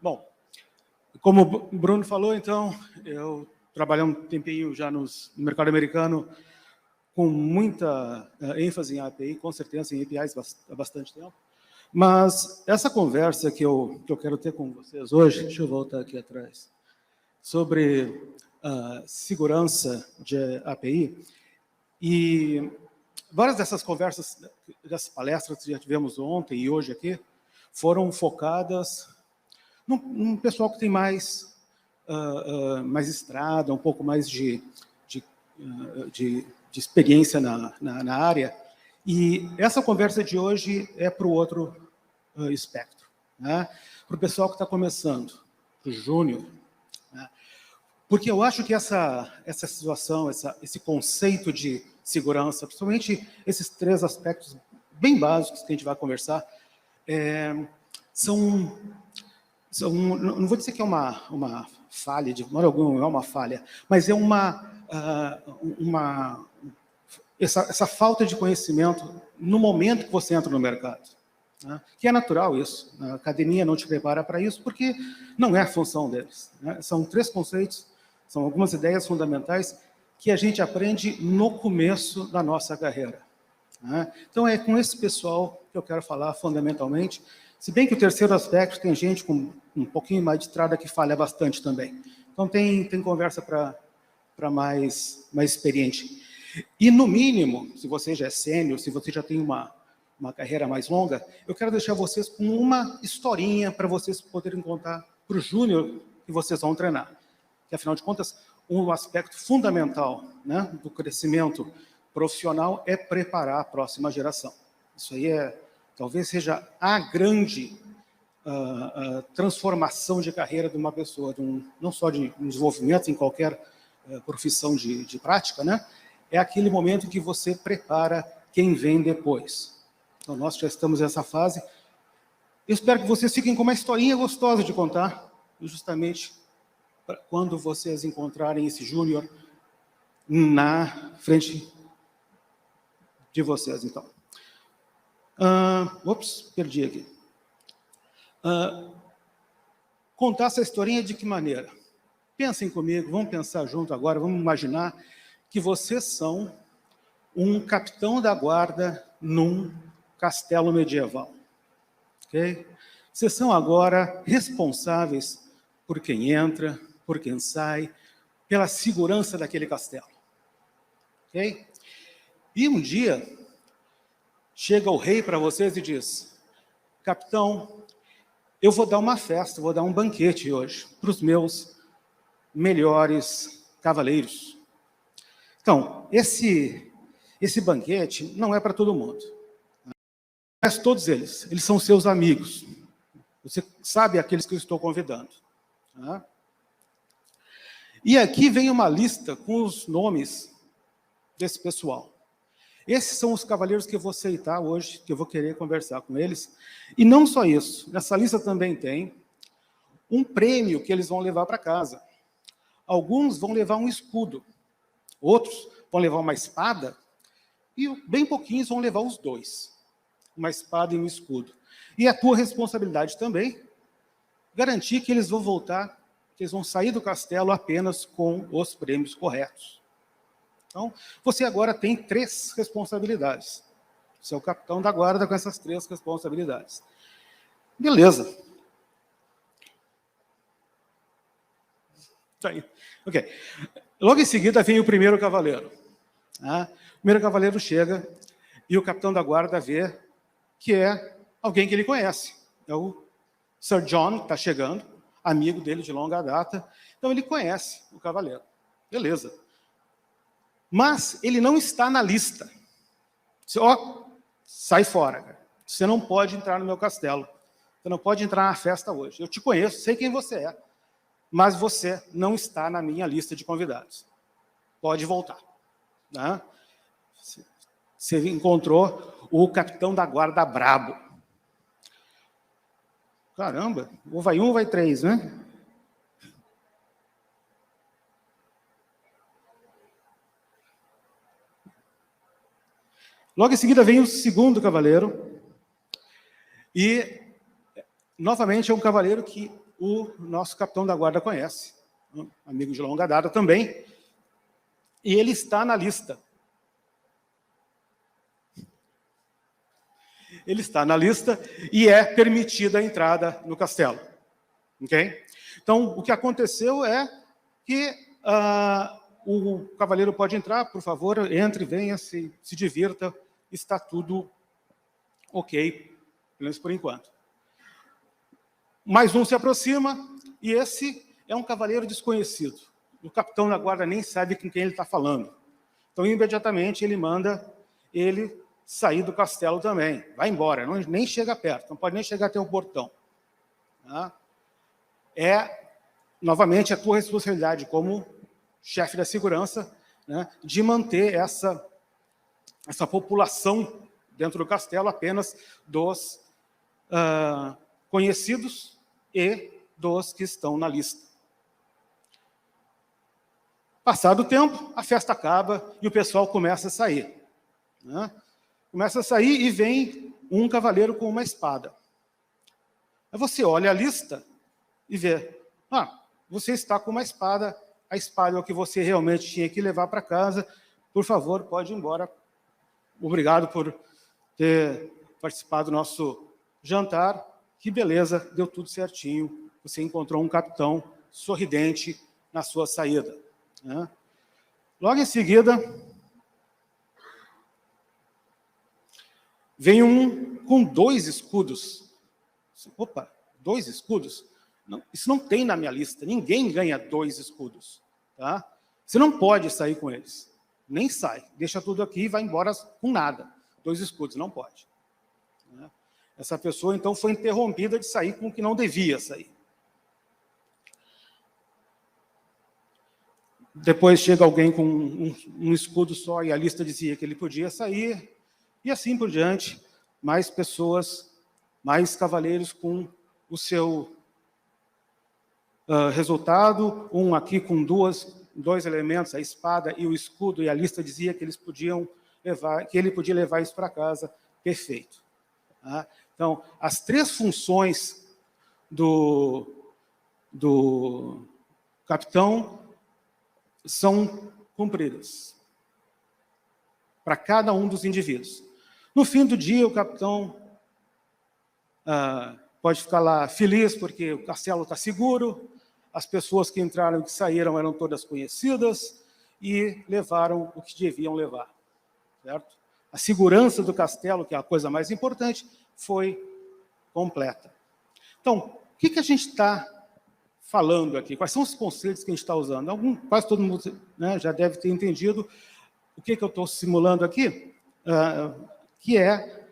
Bom, como o Bruno falou, então, eu trabalhei um tempinho já no mercado americano com muita ênfase em API, com certeza em APIs há bastante tempo. Mas essa conversa que eu quero ter com vocês hoje, deixa eu voltar aqui atrás, sobre segurança de API, e várias dessas conversas, dessas palestras que já tivemos ontem e hoje aqui, foram focadas num pessoal que tem mais estrada, um pouco mais de experiência na área. E essa conversa de hoje é para o outro espectro, né? Para o pessoal que está começando, para o júnior. Né? Porque eu acho que essa situação, esse conceito de segurança, principalmente esses três aspectos bem básicos que a gente vai conversar, são não vou dizer que é uma falha, de modo algum, não é uma falha, mas é essa falta de conhecimento no momento que você entra no mercado. Né? Que é natural isso. A academia não te prepara para isso, porque não é a função deles. Né? São três conceitos, são algumas ideias fundamentais que a gente aprende no começo da nossa carreira. Né? Então, é com esse pessoal que eu quero falar fundamentalmente, se bem que o terceiro aspecto tem gente com um pouquinho mais de estrada que falha bastante também. Então, tem conversa para mais experiente. E, no mínimo, se você já é sênior, se você já tem uma carreira mais longa, eu quero deixar vocês com uma historinha para vocês poderem contar para o júnior que vocês vão treinar. Que, afinal de contas, um aspecto fundamental, né, do crescimento profissional é preparar a próxima geração. Isso aí talvez seja a grande transformação de carreira de uma pessoa, não só de desenvolvimento em qualquer profissão de prática, né? É aquele momento que você prepara quem vem depois. Então, nós já estamos nessa fase. Eu espero que vocês fiquem com uma historinha gostosa de contar, justamente quando vocês encontrarem esse júnior na frente de vocês, então. Perdi aqui. Contar essa historinha de que maneira? Pensem comigo, vamos pensar junto agora, vamos imaginar que vocês são um capitão da guarda num castelo medieval. Okay? Vocês são agora responsáveis por quem entra, por quem sai, pela segurança daquele castelo. Okay? E um dia, chega o rei para vocês e diz: capitão, eu vou dar uma festa, vou dar um banquete hoje para os meus melhores cavaleiros. Então, esse banquete não é para todo mundo. Mas todos eles são seus amigos. Você sabe aqueles que eu estou convidando. Tá? E aqui vem uma lista com os nomes desse pessoal. Esses são os cavaleiros que eu vou aceitar hoje, que eu vou querer conversar com eles. E não só isso, nessa lista também tem um prêmio que eles vão levar para casa. Alguns vão levar um escudo, outros vão levar uma espada, e bem pouquinhos vão levar os dois, uma espada e um escudo. E é a tua responsabilidade também garantir que eles vão voltar, que eles vão sair do castelo apenas com os prêmios corretos. Então, você agora tem 3 responsabilidades. Você é o capitão da guarda com essas 3 responsabilidades. Beleza. Tá aí. Ok. Logo em seguida vem o primeiro cavaleiro. Tá? O primeiro cavaleiro chega e o capitão da guarda vê que é alguém que ele conhece. É o Sir John, que está chegando, amigo dele de longa data. Então, ele conhece o cavaleiro. Beleza. Mas ele não está na lista. Sai fora, cara. Você não pode entrar no meu castelo. Você não pode entrar na festa hoje. Eu te conheço, sei quem você é, mas você não está na minha lista de convidados. Pode voltar. Né? Você encontrou o capitão da guarda brabo. Caramba, ou vai 1 ou vai 3, né? Logo em seguida vem o segundo cavaleiro. E novamente, é um cavaleiro que o nosso capitão da guarda conhece, um amigo de longa data também, e ele está na lista. Ele está na lista e é permitida a entrada no castelo. Okay? Então, o que aconteceu é que o cavaleiro pode entrar, por favor, entre, venha, se divirta, está tudo ok, pelo menos por enquanto. Mais um se aproxima, e esse é um cavaleiro desconhecido. O capitão da guarda nem sabe com quem ele está falando. Então, imediatamente, ele manda ele sair do castelo também. Vai embora, nem chega perto, não pode nem chegar até o portão. Tá? Novamente, a tua responsabilidade como chefe da segurança, né, de manter essa população dentro do castelo apenas dos conhecidos e dos que estão na lista. Passado o tempo, a festa acaba e o pessoal começa a sair. Né? Começa a sair e vem um cavaleiro com uma espada. Aí você olha a lista e vê, você está com uma espada, a espada é o que você realmente tinha que levar para casa, por favor, pode ir embora. Obrigado por ter participado do nosso jantar, que beleza, deu tudo certinho, você encontrou um capitão sorridente na sua saída. Né? Logo em seguida, vem um com 2 escudos. Opa, 2 escudos? Não, isso não tem na minha lista. Ninguém ganha 2 escudos. Tá? Você não pode sair com eles. Nem sai. Deixa tudo aqui e vai embora com nada. 2 escudos, não pode. Essa pessoa, então, foi interrompida de sair com o que não devia sair. Depois chega alguém com um escudo só e a lista dizia que ele podia sair. E assim por diante, mais pessoas, mais cavaleiros com o seu resultado, um aqui com 2 elementos, a espada e o escudo, e a lista dizia que eles podiam levar, que ele podia levar isso para casa, perfeito. Tá? Então, as 3 funções do capitão são cumpridas para cada um dos indivíduos. No fim do dia, o capitão pode ficar lá feliz porque o castelo está seguro, as pessoas que entraram e que saíram eram todas conhecidas e levaram o que deviam levar. Certo? A segurança do castelo, que é a coisa mais importante, foi completa. Então, o que a gente está falando aqui? Quais são os conceitos que a gente está usando? Quase todo mundo, né, já deve ter entendido o que eu estou simulando aqui, que é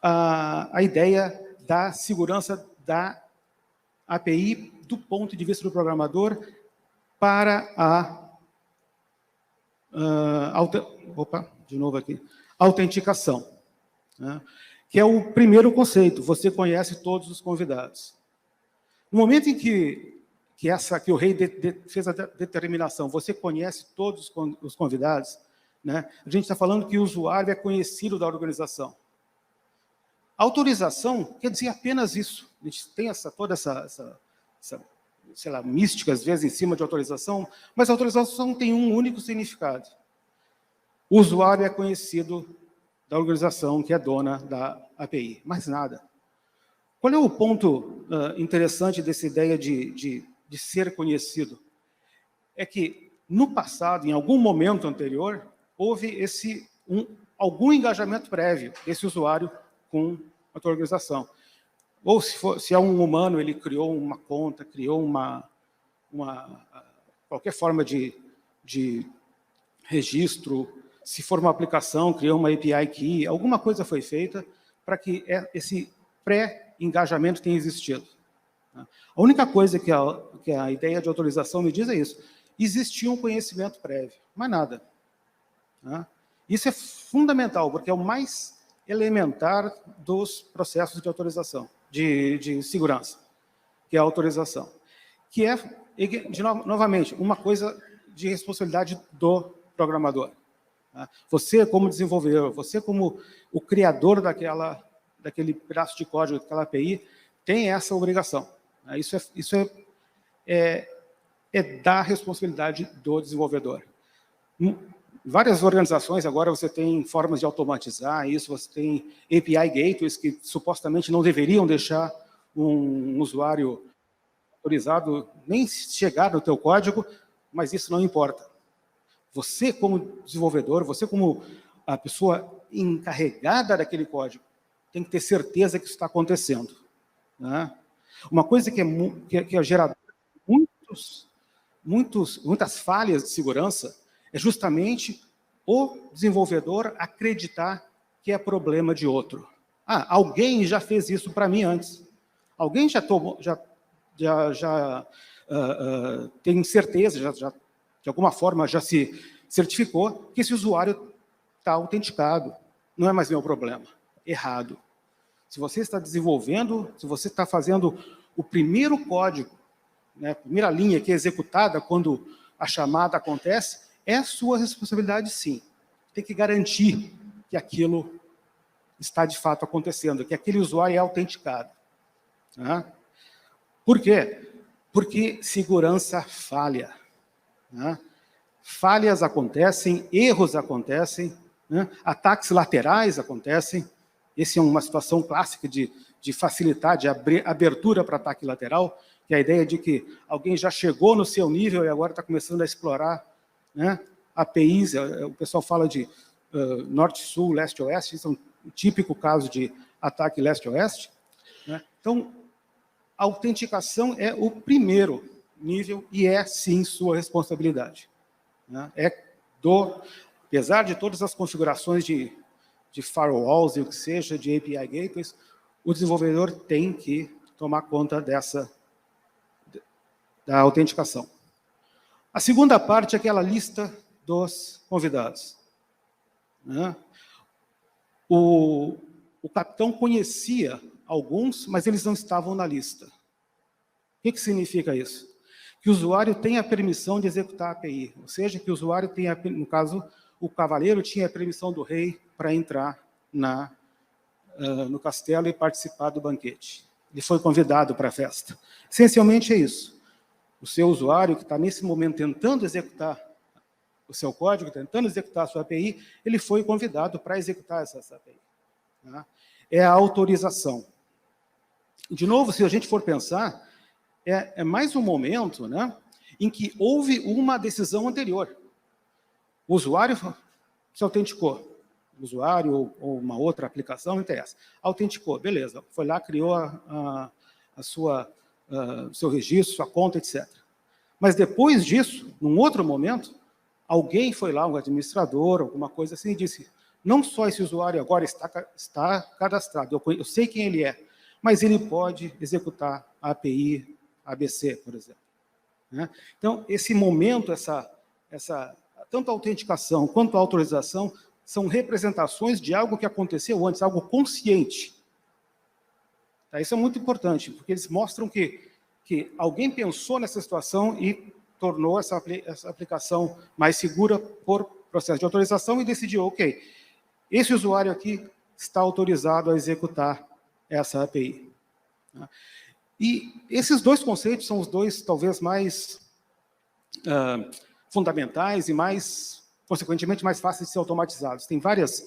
a ideia da segurança da API do ponto de vista do programador para autenticação, né? Que é o primeiro conceito, você conhece todos os convidados. No momento em que o rei fez a determinação, você conhece todos os convidados, né? A gente está falando que o usuário é conhecido da organização. A autorização quer dizer apenas isso. A gente tem toda essa sei lá, mística, às vezes, em cima de autorização, mas a autorização tem um único significado. O usuário é conhecido da organização que é dona da API, mais nada. Qual é o ponto interessante dessa ideia de ser conhecido? É que, no passado, em algum momento anterior, houve algum engajamento prévio desse usuário com a tua organização. Ou se é um humano, ele criou uma conta, criou qualquer forma de registro. Se for uma aplicação, criou uma API key, alguma coisa foi feita para que esse pré-engajamento tenha existido. A única coisa que a ideia de autorização me diz é isso. Existia um conhecimento prévio, mais nada. Isso é fundamental, porque é o mais elementar dos processos de autorização, de segurança, que é a autorização. Que é, novamente, uma coisa de responsabilidade do programador. Você, como desenvolvedor, você, como o criador daquele pedaço de código, daquela API, tem essa obrigação. Isso é da responsabilidade do desenvolvedor. Várias organizações, agora você tem formas de automatizar isso, você tem API gateways que supostamente não deveriam deixar um usuário autorizado nem chegar no teu código, mas isso não importa. Você, como desenvolvedor, você, como a pessoa encarregada daquele código, tem que ter certeza que isso está acontecendo. Né? Uma coisa que é geradora de muitas falhas de segurança é justamente o desenvolvedor acreditar que é problema de outro. Alguém já fez isso para mim antes. Alguém já tem certeza, de alguma forma já se certificou que esse usuário está autenticado. Não é mais meu problema. Errado. Se você está desenvolvendo, se você está fazendo o primeiro código, né, a primeira linha que é executada quando a chamada acontece, é sua responsabilidade, sim. Tem que garantir que aquilo está de fato acontecendo, que aquele usuário é autenticado. Né? Por quê? Porque segurança falha. Né? Falhas acontecem, erros acontecem, né? Ataques laterais acontecem. Essa é uma situação clássica de facilitar, de abertura para ataque lateral, que é a ideia de que alguém já chegou no seu nível e agora está começando a explorar, né, APIs. O pessoal fala de norte-sul, leste-oeste, isso é um típico caso de ataque leste-oeste. Né? Então, a autenticação é o primeiro nível e é, sim, sua responsabilidade. Né? Apesar de todas as configurações de firewalls e o que seja, de API gateways, o desenvolvedor tem que tomar conta da autenticação. A segunda parte é aquela lista dos convidados. Né? O capitão conhecia alguns, mas eles não estavam na lista. O que significa isso? Que o usuário tem a permissão de executar a API, ou seja, que o usuário tenha, no caso, o cavaleiro tinha a permissão do rei para entrar no castelo e participar do banquete. Ele foi convidado para a festa. Essencialmente é isso. O seu usuário, que está nesse momento tentando executar o seu código, tentando executar a sua API, ele foi convidado para executar essa API. Tá? É a autorização. De novo, se a gente for pensar, é mais um momento, né, em que houve uma decisão anterior. O usuário se autenticou. O usuário ou uma outra aplicação, não interessa. Autenticou, beleza. Foi lá, criou seu registro, sua conta, etc. Mas depois disso, num outro momento, alguém foi lá, um administrador, alguma coisa assim, e disse, não só esse usuário agora está cadastrado, eu sei quem ele é, mas ele pode executar a API ABC, por exemplo. Né? Então, esse momento, tanto a autenticação quanto a autorização, são representações de algo que aconteceu antes, algo consciente. Tá? Isso é muito importante, porque eles mostram que alguém pensou nessa situação e tornou essa aplicação mais segura por processo de autorização e decidiu, ok, esse usuário aqui está autorizado a executar essa API. E esses dois conceitos são os dois, talvez, mais fundamentais e consequentemente, mais fáceis de ser automatizados. Tem várias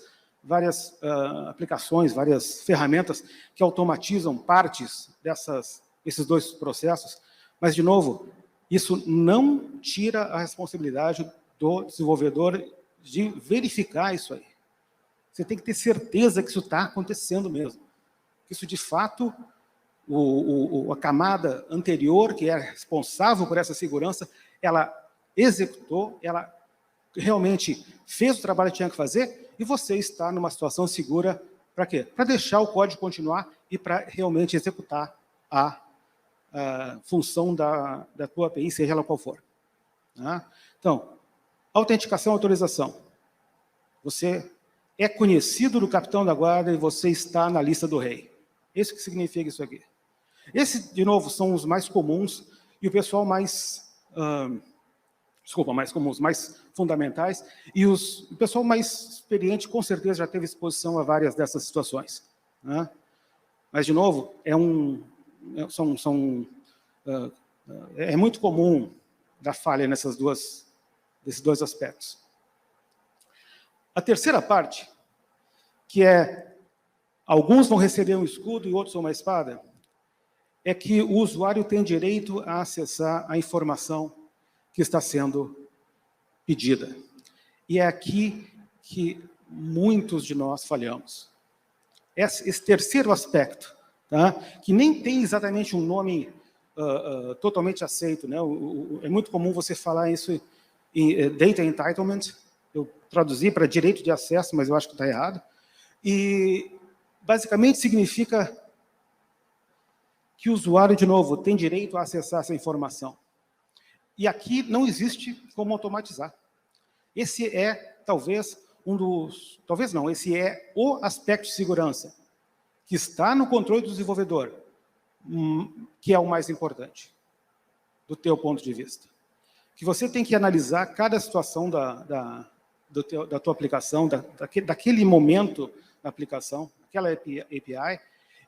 aplicações, várias ferramentas que automatizam partes desses dois processos, mas, de novo, isso não tira a responsabilidade do desenvolvedor de verificar isso aí. Você tem que ter certeza que isso está acontecendo mesmo. Que isso, de fato, a camada anterior, que é responsável por essa segurança, ela executou, ela realmente fez o trabalho que tinha que fazer, e você está numa situação segura para quê? Para deixar o código continuar e para realmente executar a função da tua API, seja ela qual for. Tá? Então, autenticação e autorização. Você é conhecido do capitão da guarda e você está na lista do rei. Isso que significa isso aqui. Esses, de novo, são os mais comuns e o pessoal mais comuns, mais fundamentais, e o pessoal mais experiente, com certeza, já teve exposição a várias dessas situações. Né? Mas, de novo, é um é muito comum dar falha desses dois aspectos. A terceira parte, que é alguns vão receber um escudo e outros uma espada, é que o usuário tem direito a acessar a informação que está sendo pedida. E é aqui que muitos de nós falhamos. Esse terceiro aspecto, tá? Que nem tem exatamente um nome totalmente aceito, né? É muito comum você falar isso em data entitlement. Eu traduzi para direito de acesso, mas eu acho que está errado. E, basicamente, significa que o usuário, de novo, tem direito a acessar essa informação. E aqui não existe como automatizar. Esse é, talvez, esse é o aspecto de segurança que está no controle do desenvolvedor, que é o mais importante, do teu ponto de vista. Que você tem que analisar cada situação da tua aplicação, daquele momento da aplicação, aquela API,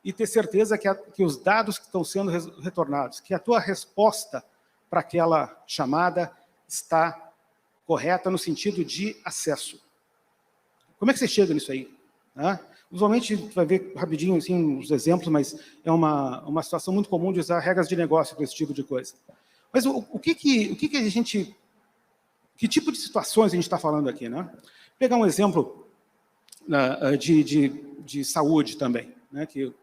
e ter certeza que os dados que estão sendo retornados, que a tua resposta para aquela chamada está correta no sentido de acesso. Como é que você chega nisso aí? Usualmente, você vai ver rapidinho assim, uns exemplos, mas é uma situação muito comum de usar regras de negócio para esse tipo de coisa. Mas que tipo de situações a gente está falando aqui, né? Vou pegar um exemplo de saúde também, né? Que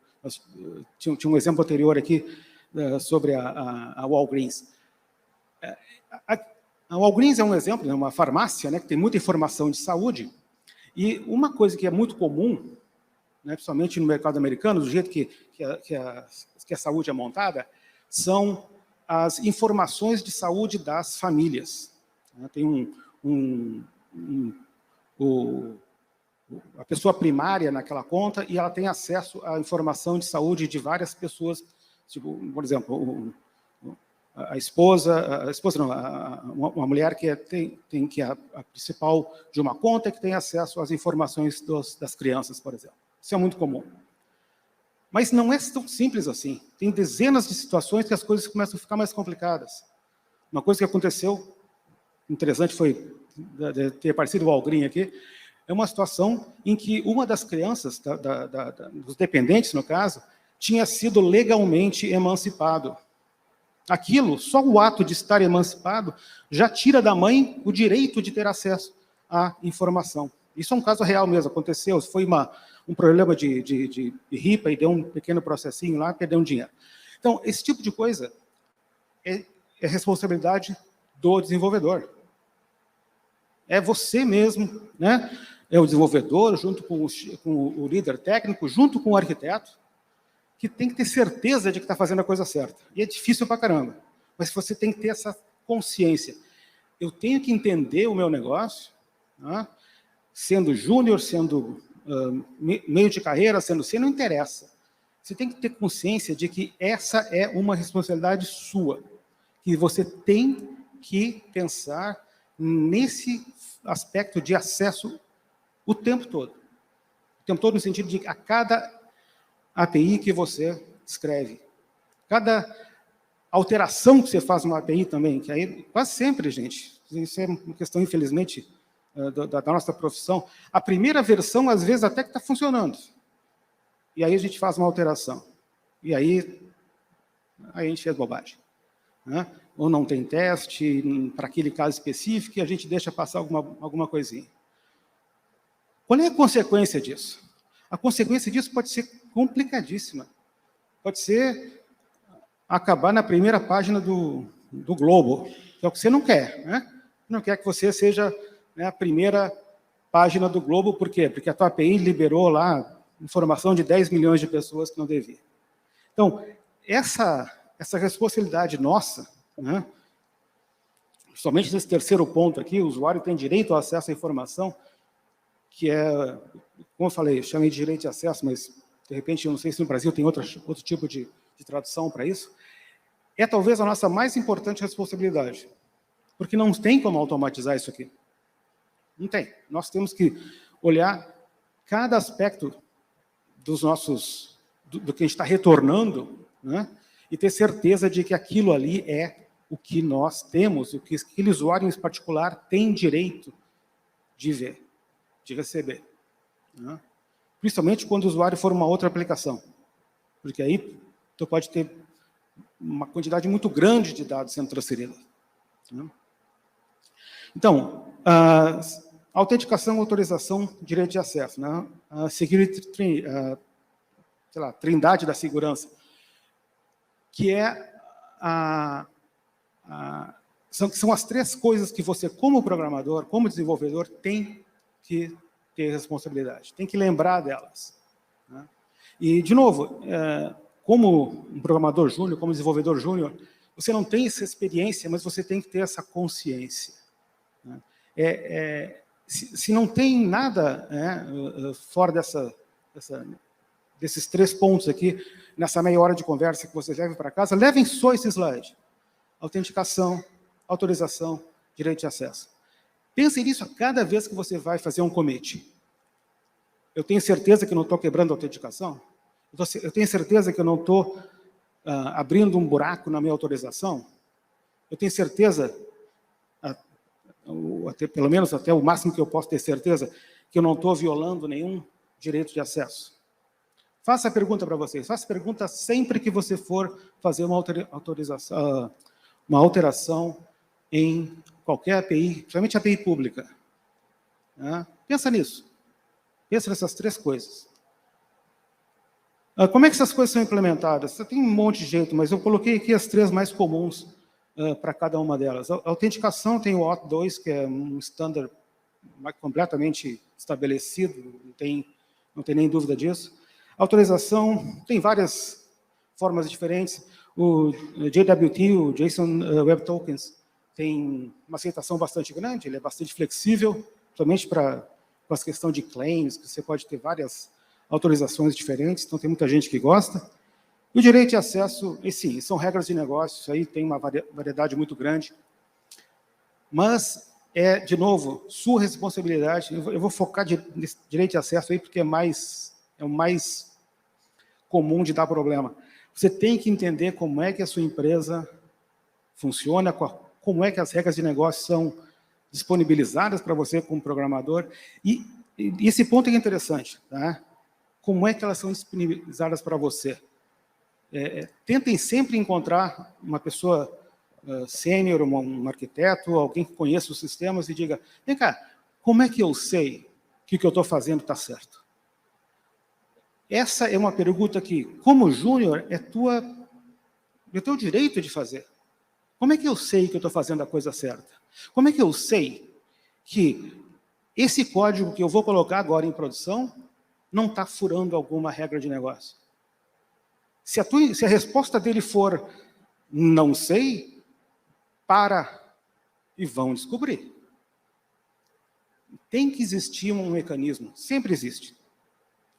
tinha um exemplo anterior aqui sobre a Walgreens. A Walgreens é um exemplo, é uma farmácia, né, que tem muita informação de saúde, e uma coisa que é muito comum, né, principalmente no mercado americano, do jeito que a saúde é montada, são as informações de saúde das famílias. Tem a pessoa primária naquela conta e ela tem acesso à informação de saúde de várias pessoas, tipo, por exemplo, uma mulher que é a principal de uma conta que tem acesso às informações das crianças, por exemplo. Isso é muito comum. Mas não é tão simples assim. Tem dezenas de situações que as coisas começam a ficar mais complicadas. Uma coisa que aconteceu, interessante foi ter aparecido o Walgreens aqui, é uma situação em que uma das crianças, dos dependentes, no caso, tinha sido legalmente emancipado. Aquilo, só o ato de estar emancipado, já tira da mãe o direito de ter acesso à informação. Isso é um caso real mesmo, aconteceu, foi um problema de RIPA e deu um pequeno processinho lá, perdeu um dinheiro. Então, esse tipo de coisa é responsabilidade do desenvolvedor. É você mesmo, né? É o desenvolvedor, junto com o líder técnico, junto com o arquiteto, que tem que ter certeza de que está fazendo a coisa certa. E é difícil pra caramba, mas você tem que ter essa consciência. Eu tenho que entender o meu negócio, né? Sendo júnior, sendo meio de carreira, sendo não interessa. Você tem que ter consciência de que essa é uma responsabilidade sua, que você tem que pensar nesse aspecto de acesso o tempo todo. O tempo todo no sentido de a cada API que você escreve, cada alteração que você faz numa API também, que aí quase sempre, gente, isso é uma questão, infelizmente, da nossa profissão, a primeira versão, às vezes, até que está funcionando. E aí a gente faz uma alteração. E aí a gente fez bobagem. Né? Ou não tem teste para aquele caso específico e a gente deixa passar alguma coisinha. Qual é a consequência disso? A consequência disso pode ser complicadíssima. Pode ser acabar na primeira página do Globo, que é o que você não quer. Né? Não quer que você seja, né, a primeira página do Globo, por quê? Porque a tua API liberou lá informação de 10 milhões de pessoas que não devia. Então, essa responsabilidade nossa, né, somente nesse terceiro ponto aqui, o usuário tem direito ao acesso à informação, que é, como eu falei, eu chamei de direito de acesso, mas, de repente, eu não sei se no Brasil tem outro tipo de tradução para isso, é talvez a nossa mais importante responsabilidade, porque não tem como automatizar isso aqui. Não tem. Nós temos que olhar cada aspecto dos nossos, do que a gente está retornando né? E ter certeza de que aquilo ali é o que nós temos, o que aquele usuário em particular tem direito de ver, de receber, né? Principalmente quando o usuário for uma outra aplicação, porque aí tu pode ter uma quantidade muito grande de dados sendo transferida, né? Então, autenticação, autorização, direito de acesso, né? A security, sei lá, trindade da segurança, que é são as três coisas que você, como programador, como desenvolvedor, tem que ter responsabilidade, tem que lembrar delas, né? E, de novo, como um programador júnior, como desenvolvedor júnior, você não tem essa experiência, mas você tem que ter essa consciência, né? Se não tem nada, né, fora desses 3 pontos aqui, nessa meia hora de conversa que vocês levem para casa, levem só esse slide. Autenticação, autorização, direito de acesso. Pense nisso a cada vez que você vai fazer um commit. Eu tenho certeza que não estou quebrando a autenticação? Eu tenho certeza que eu não estou abrindo um buraco na minha autorização? Eu tenho certeza, pelo menos até o máximo que eu posso ter certeza, que eu não estou violando nenhum direito de acesso? Faça a pergunta para vocês. Faça a pergunta sempre que você for fazer uma alteração em qualquer API, principalmente API pública, né? Pensa nisso. Pensa nessas 3 coisas. Como é que essas coisas são implementadas? Tem um monte de jeito, mas eu coloquei aqui as 3 mais comuns para cada uma delas. A autenticação tem o Auth2, que é um standard completamente estabelecido, não tem nem dúvida disso. A autorização tem várias formas diferentes. O JWT, o JSON Web Tokens, tem uma aceitação bastante grande, ele é bastante flexível, somente com as questões de claims, que você pode ter várias autorizações diferentes, então tem muita gente que gosta. E o direito de acesso, e sim, são regras de negócio, isso aí tem uma variedade muito grande. Mas de novo, sua responsabilidade. Eu vou focar nesse direito de acesso aí, porque é o mais comum de dar problema. Você tem que entender como é que a sua empresa funciona, como é que as regras de negócio são disponibilizadas para você como programador. E esse ponto é interessante, tá? Como é que elas são disponibilizadas para você? Tentem sempre encontrar uma pessoa sênior, um arquiteto, alguém que conheça os sistemas e diga, vem cá, como é que eu sei que o que eu estou fazendo está certo? Essa é uma pergunta que, como júnior, é teu direito de fazer. Como é que eu sei que eu estou fazendo a coisa certa? Como é que eu sei que esse código que eu vou colocar agora em produção não está furando alguma regra de negócio? Se a resposta dele for não sei, para e vão descobrir. Tem que existir um mecanismo, sempre existe,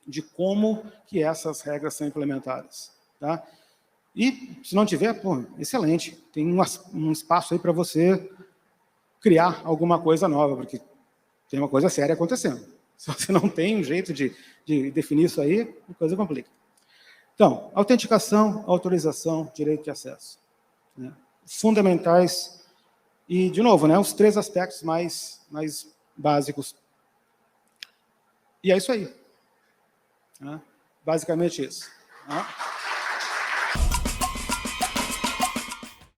de como que essas regras são implementadas, tá? E, se não tiver, pô, excelente. Tem um espaço aí para você criar alguma coisa nova, porque tem uma coisa séria acontecendo. Se você não tem um jeito de definir isso aí, a coisa complica. Então, autenticação, autorização, direito de acesso, né? Fundamentais. E, de novo, né, os 3 aspectos mais básicos. E é isso aí, né? Basicamente isso, né?